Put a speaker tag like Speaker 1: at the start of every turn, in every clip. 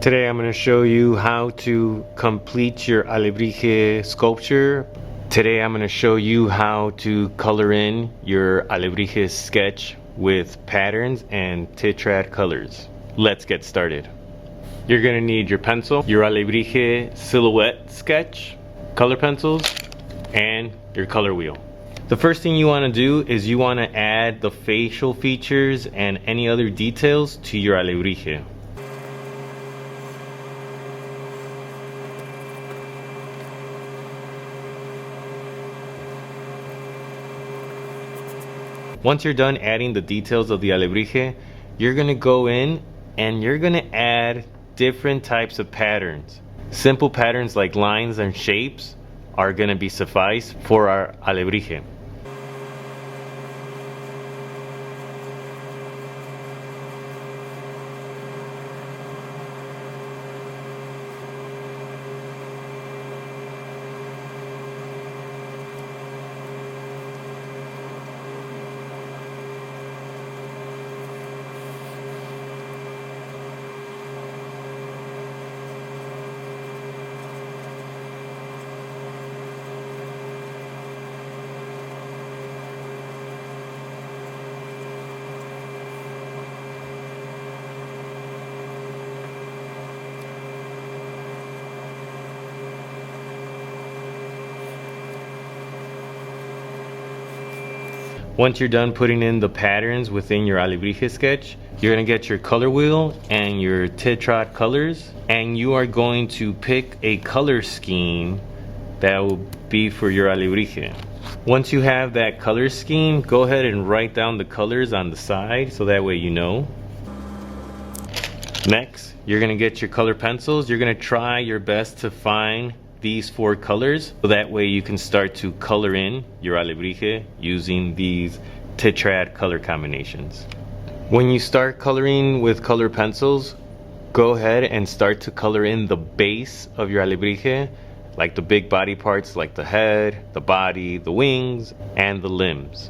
Speaker 1: Today I'm going to show you how to complete your Alebrije sculpture. Today I'm going to show you how to color in your Alebrije sketch with patterns and tetrad colors. Let's get started. You're going to need your pencil, your Alebrije silhouette sketch, color pencils, and your color wheel. The first thing you want to do is you want to add the facial features and any other details to your Alebrije. Once you're done adding the details of the Alebrije, you're going to go in and you're going to add different types of patterns. Simple patterns like lines and shapes are going to be suffice for our Alebrije. Once you're done putting in the patterns within your Alebrije sketch, you're going to get your color wheel and your tetrad colors, and you are going to pick a color scheme that will be for your Alebrije. Once you have that color scheme, go ahead and write down the colors on the side so that way you know. Next, you're going to get your color pencils. You're going to try your best to find these 4 colors so that way you can start to color in your Alebrije using these tetrad color combinations. When you start coloring with color pencils, go ahead and start to color in the base of your Alebrije, like the big body parts like the head, the body, the wings, and the limbs.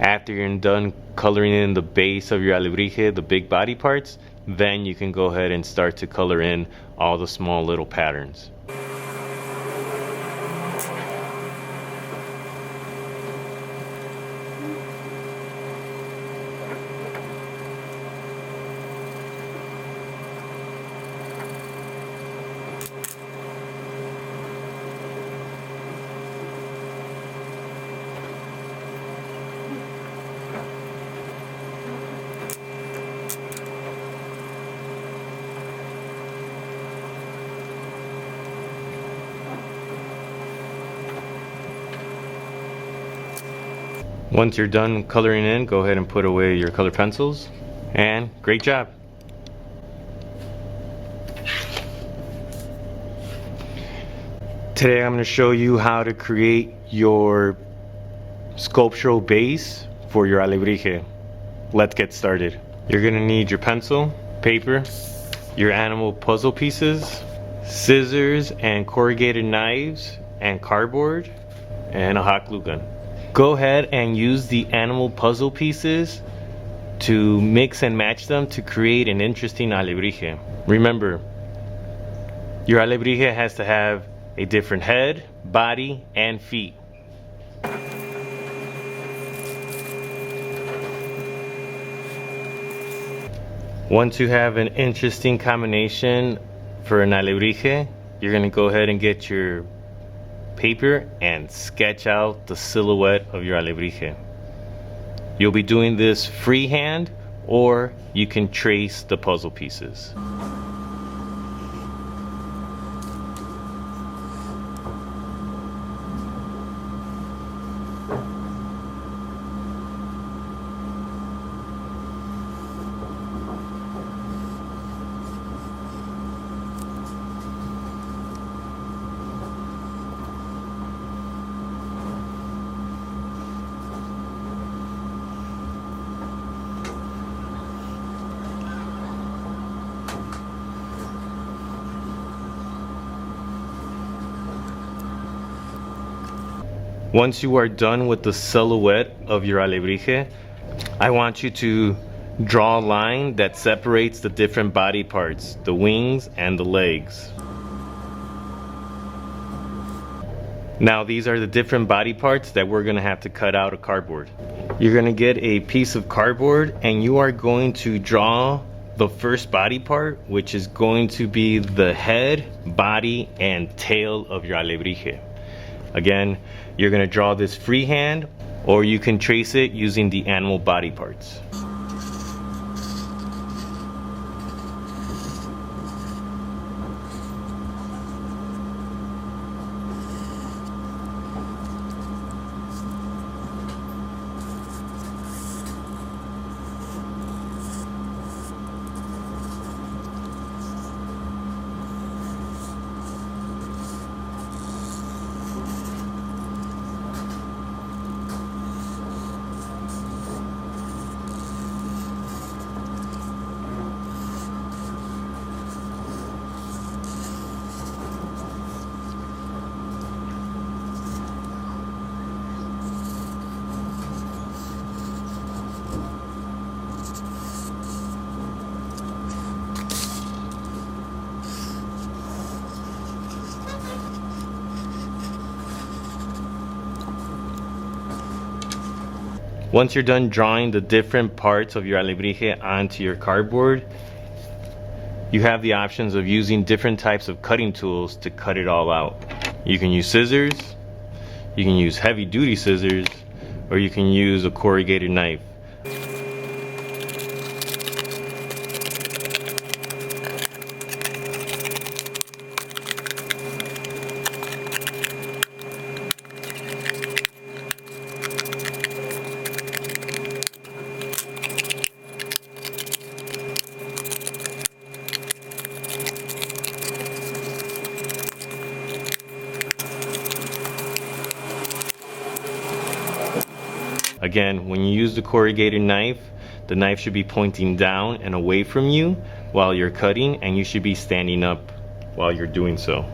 Speaker 1: After you're done coloring in the base of your Alebrije, the big body parts, then you can go ahead and start to color in all the small little patterns. Once you're done coloring in, go ahead and put away your color pencils. And great job. Today I'm going to show you how to create your sculptural base for your alebrije. Let's get started. You're going to need your pencil, paper, your animal puzzle pieces, scissors and corrugated knives, and cardboard, and a hot glue gun. Go ahead and use the animal puzzle pieces to mix and match them to create an interesting alebrije. Remember, your alebrije has to have a different head, body, and feet. Once you have an interesting combination for an alebrije, you're going to go ahead and get your paper and sketch out the silhouette of your alebrije. You'll be doing this freehand, or you can trace the puzzle pieces. Once you are done with the silhouette of your alebrije, I want you to draw a line that separates the different body parts, the wings and the legs. Now these are the different body parts that we're going to have to cut out of cardboard. You're going to get a piece of cardboard and you are going to draw the first body part, which is going to be the head, body, and tail of your alebrije. Again, you're going to draw this freehand, or you can trace it using the animal body parts. Once you're done drawing the different parts of your alebrije onto your cardboard, you have the options of using different types of cutting tools to cut it all out. You can use scissors, you can use heavy duty scissors, or you can use a corrugated knife. Again, when you use the corrugated knife, the knife should be pointing down and away from you while you're cutting, and you should be standing up while you're doing so.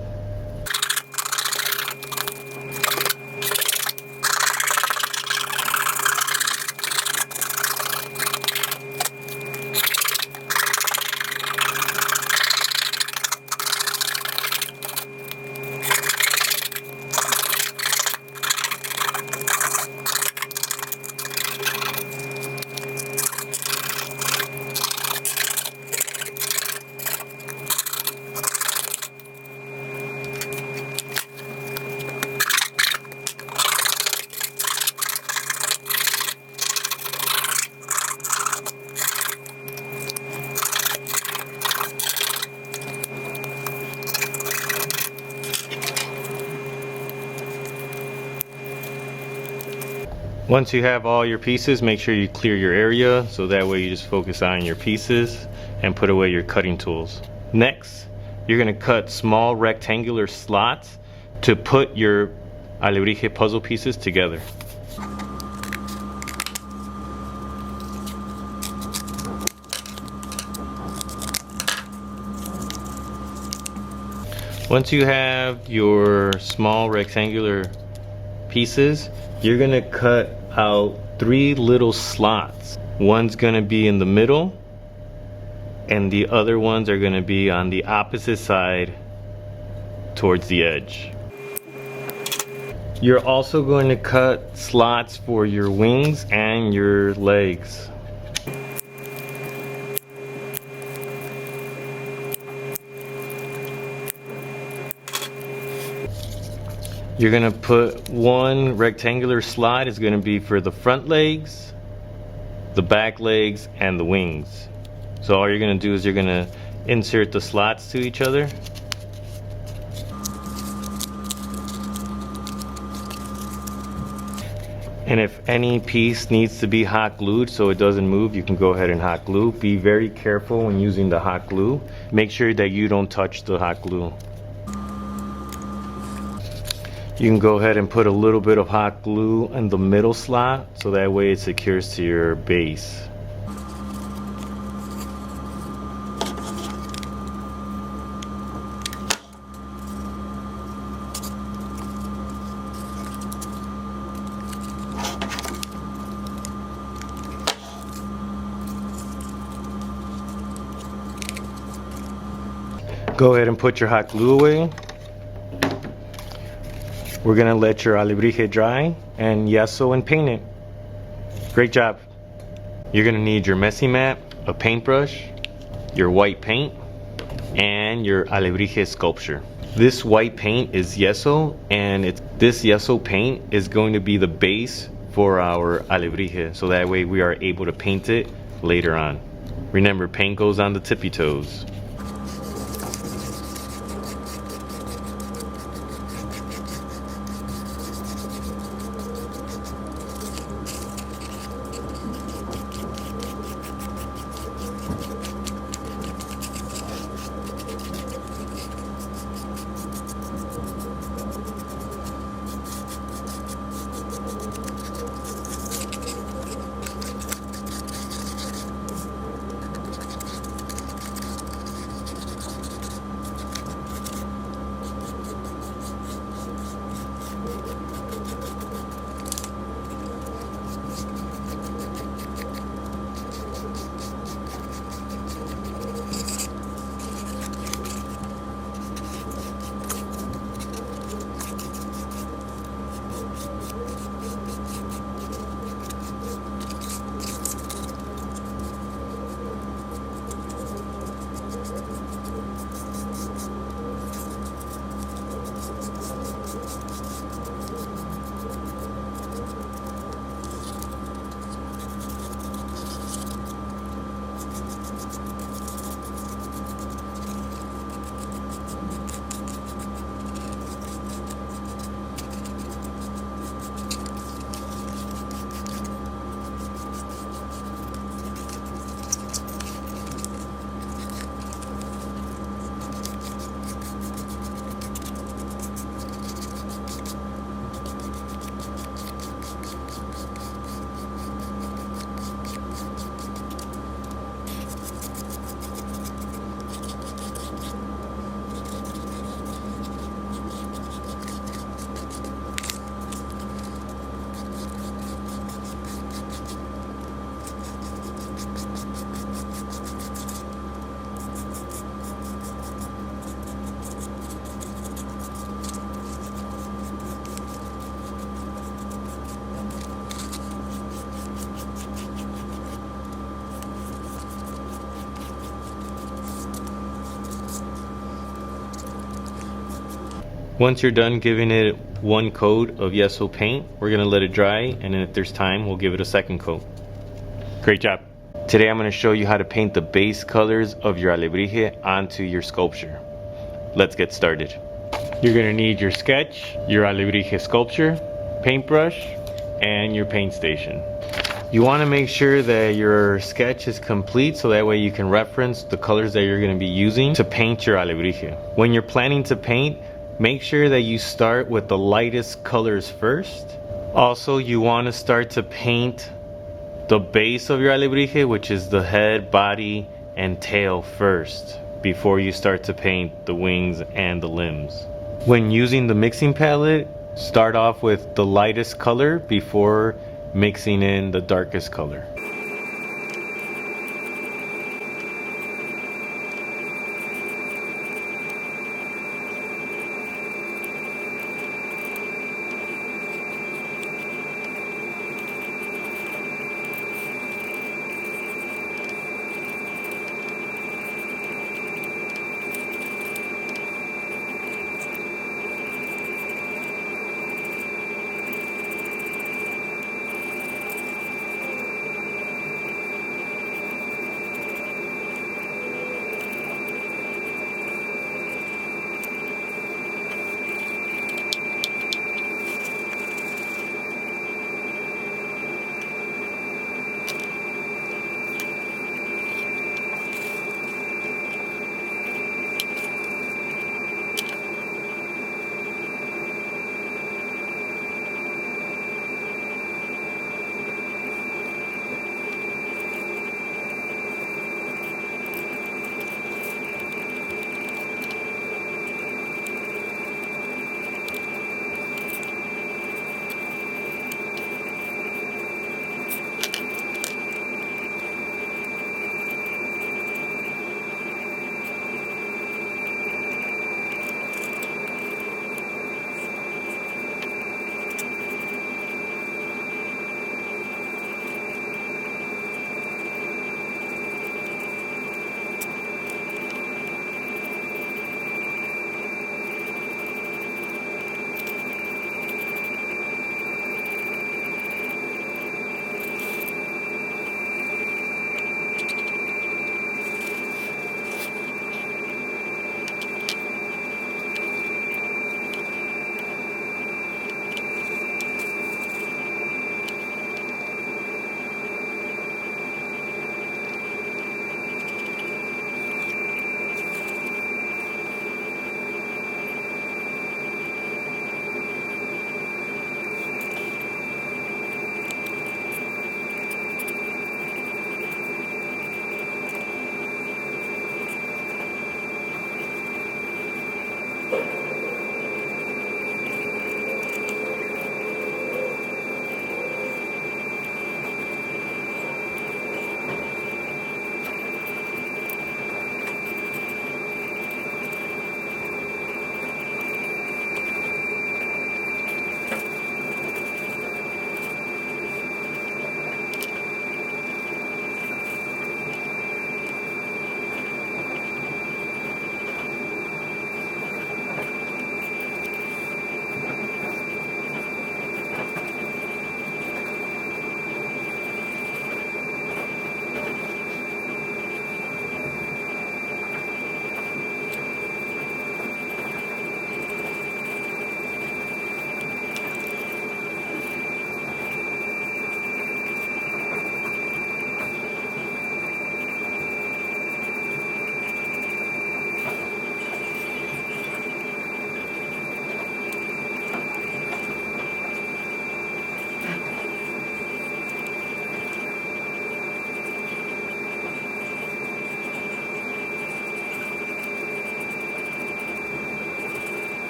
Speaker 1: Once you have all your pieces, make sure you clear your area so that way you just focus on your pieces and put away your cutting tools. Next, you're gonna cut small rectangular slots to put your alebrije puzzle pieces together. Once you have your small rectangular pieces, you're gonna cut out 3 little slots. One's gonna be in the middle, and the other ones are gonna be on the opposite side towards the edge. You're also going to cut slots for your wings and your legs. You're gonna put one rectangular slot is gonna be for the front legs, the back legs, and the wings. So all you're gonna do is you're gonna insert the slots to each other. And if any piece needs to be hot glued so it doesn't move, you can go ahead and hot glue. Be very careful when using the hot glue. Make sure that you don't touch the hot glue. You can go ahead and put a little bit of hot glue in the middle slot so that way it secures to your base. Go ahead and put your hot glue away. We're gonna let your alebrije dry and yeso and paint it. Great job. You're gonna need your messy mat, a paintbrush, your white paint, and your alebrije sculpture. This white paint is yeso, and this yeso paint is going to be the base for our alebrije, so that way we are able to paint it later on. Remember, paint goes on the tippy toes. Once you're done giving it one coat of yeso paint, we're gonna let it dry, and then if there's time, we'll give it a second coat. Great job. Today I'm gonna show you how to paint the base colors of your alebrije onto your sculpture. Let's get started. You're gonna need your sketch, your alebrije sculpture, paintbrush, and your paint station. You want to make sure that your sketch is complete so that way you can reference the colors that you're going to be using to paint your alebrije. When you're planning to paint, make sure that you start with the lightest colors first. Also, you want to start to paint the base of your alebrije, which is the head, body, and tail first, before you start to paint the wings and the limbs. When using the mixing palette, start off with the lightest color before mixing in the darkest color.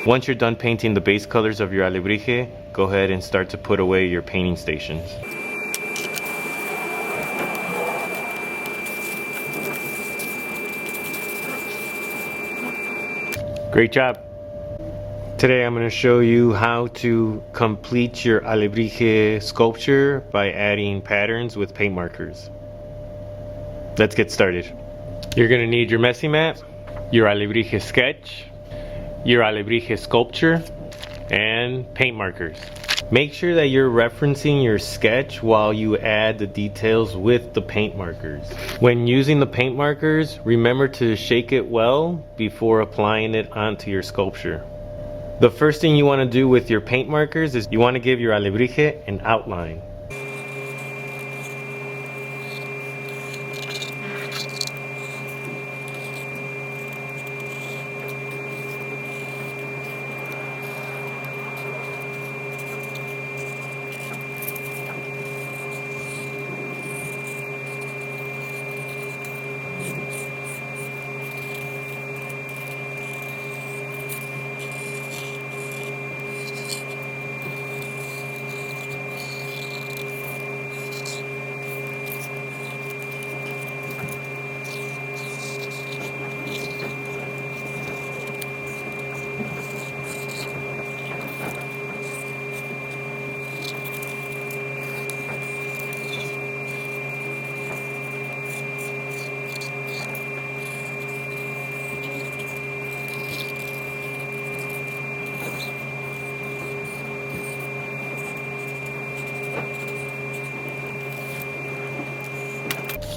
Speaker 1: Once you're done painting the base colors of your alebrije, go ahead and start to put away your painting stations. Great job! Today I'm going to show you how to complete your alebrije sculpture by adding patterns with paint markers. Let's get started. You're going to need your messy mat, your alebrije sketch, your alebrije sculpture, and paint markers. Make sure that you're referencing your sketch while you add the details with the paint markers. When using the paint markers, remember to shake it well before applying it onto your sculpture. The first thing you want to do with your paint markers is you want to give your alebrije an outline.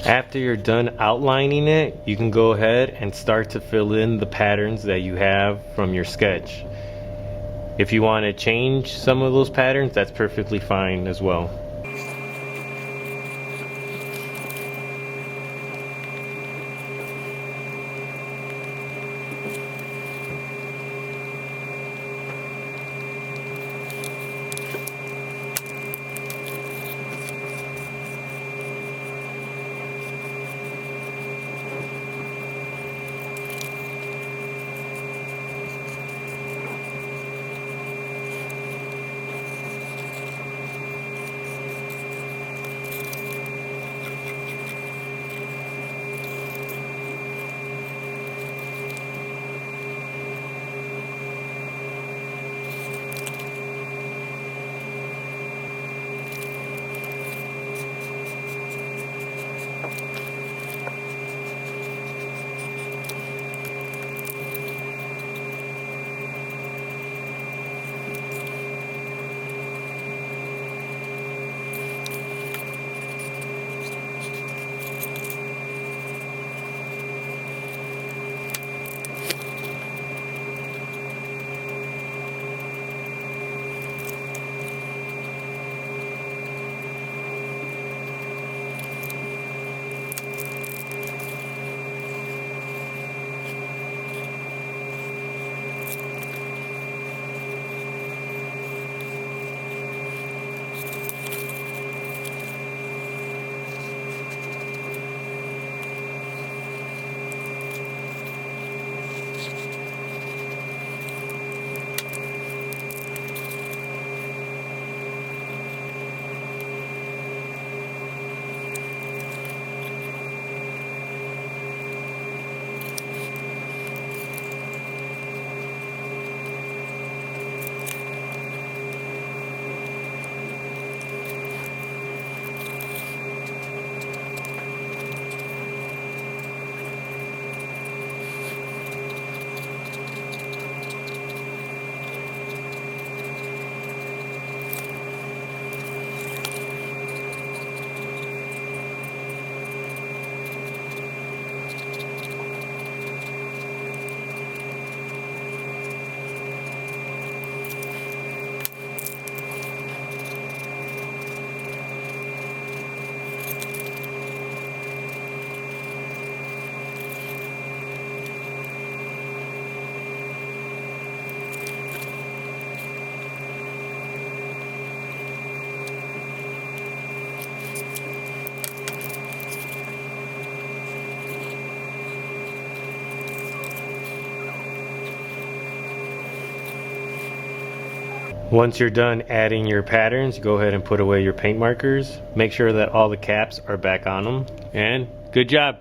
Speaker 1: After you're done outlining it, you can go ahead and start to fill in the patterns that you have from your sketch. If you want to change some of those patterns, that's perfectly fine as well. Once you're done adding your patterns, go ahead and put away your paint markers. Make sure that all the caps are back on them. And good job!